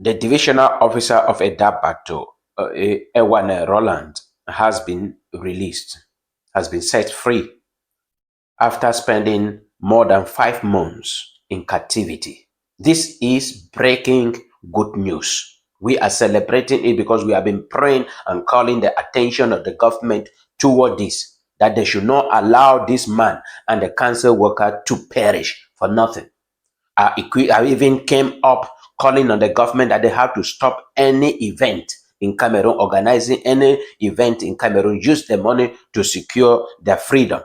The divisional officer of Idabato, Ewane Roland, has been released, has been set free after spending more than 5 months in captivity. This is breaking good news. We are celebrating it because we have been praying and calling the attention of the government toward this, that they should not allow this man and the council worker to perish for nothing. I even came up calling on the government that they have to stop any event in Cameroon, organizing any event in Cameroon, use the money to secure their freedom.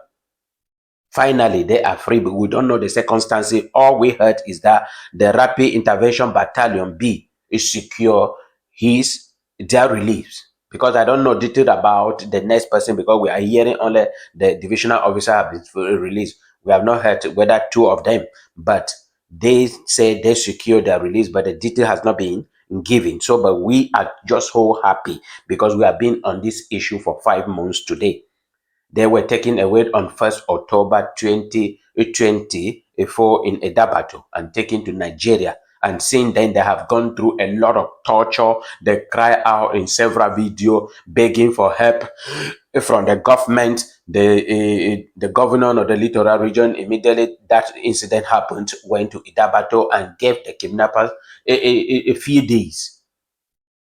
Finally, they are free, but we don't know the circumstances. All we heard is that the Rapid Intervention Battalion B is secure their release. Because I don't know detail about the next person, because we are hearing only the divisional officer have been released. We have not heard whether 2 of them, but they say they secure their release, but the detail has not been given. So, but we are just so happy because we have been on this issue for 5 months today. They were taken away on 1st October 2024 in Idabato and taken to Nigeria. And since then, they have gone through a lot of torture. They cry out in several videos begging for help from the government. The governor of the littoral region, immediately that incident happened, went to Idabato and gave the kidnappers a few days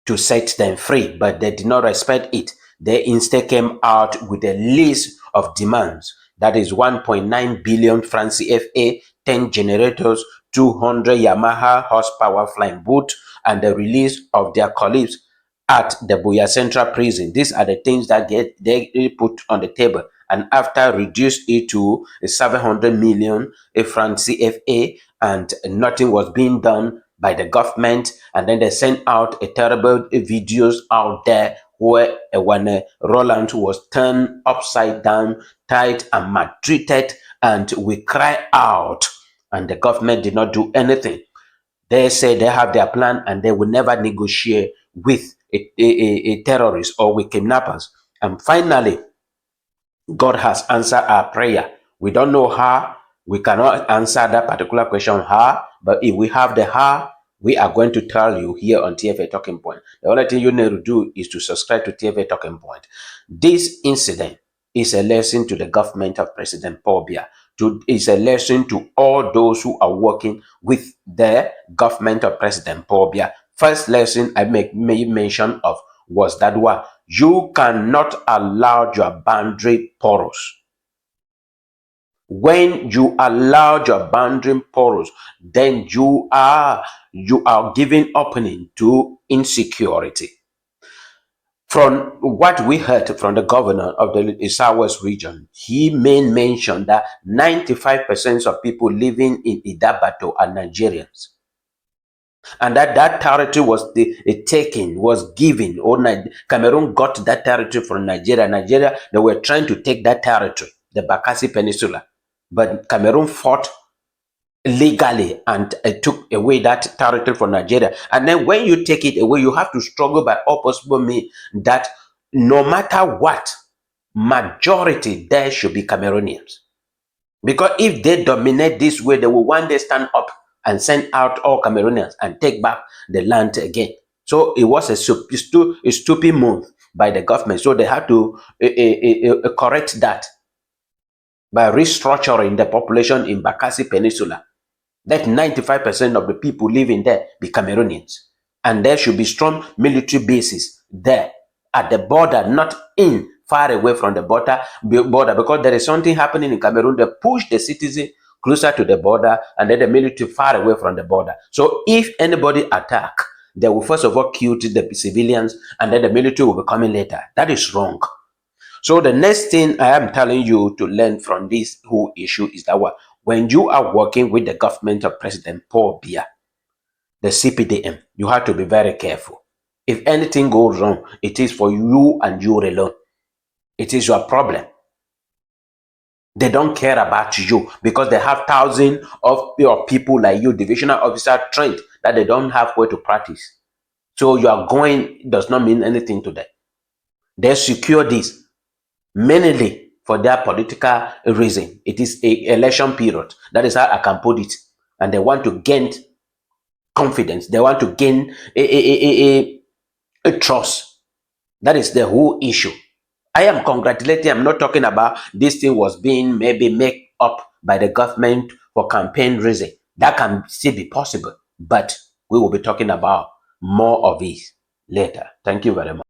to set them free, but they did not respect it. They instead came out with a list of demands. That is 1.9 billion francs CFA, 10 generators, 200 Yamaha horsepower flying boat, and the release of their colleagues at the Buya Central Prison. These are the things that they put on the table. And after reduced it to 700 million francs CFA, and nothing was being done by the government, and then they sent out a terrible videos out there where when Roland was turned upside down, tied and maltreated, and we cry out, and the government did not do anything. They say they have their plan and they will never negotiate with a terrorist or with kidnappers. And finally, God has answered our prayer. We don't know how. We cannot answer that particular question how, but if we have the how, we are going to tell you here on TFA Talking Point. The only thing you need to do is to subscribe to TFA Talking Point. This incident is a lesson to the government of President Paul Biya. It's a lesson to all those who are working with the government of President Paul Biya. First lesson I made mention of was that you cannot allow your boundary porous. When you allow your boundary porous, then you are giving opening to insecurity. From what we heard from the governor of the Southwest region, he made mention that 95% of people living in Idabato are Nigerians. And that territory was taken, was given, or Cameroon got that territory from Nigeria. Nigeria, they were trying to take that territory, the Bakassi Peninsula. But Cameroon fought legally and took away that territory from Nigeria. And then when you take it away, you have to struggle by all possible means that no matter what, majority there should be Cameroonians. Because if they dominate this way, they will one day stand up and send out all Cameroonians and take back the land again. So it was a stupid move by the government. So they had to correct that by restructuring the population in Bakassi Peninsula. Let 95% of the people living there be Cameroonians. And there should be strong military bases there at the border, not in far away from the border, because there is something happening in Cameroon. They push the citizen closer to the border and then the military far away from the border. So if anybody attack, they will first of all kill the civilians and then the military will be coming later. That is wrong. So the next thing I am telling you to learn from this whole issue is that when you are working with the government of President Paul Biya, the CPDM, you have to be very careful. If anything goes wrong, it is for you and you alone. It is your problem. They don't care about you because they have thousands of people like you, divisional officer trained, that they don't have where to practice. So you are going does not mean anything to them. They secure this mainly for their political reason. It is an election period. That is how I can put it. And they want to gain confidence. They want to gain a trust. That is the whole issue. I am congratulating. I'm not talking about this thing was being maybe made up by the government for campaign reason. That can still be possible, but we will be talking about more of it later. Thank you very much.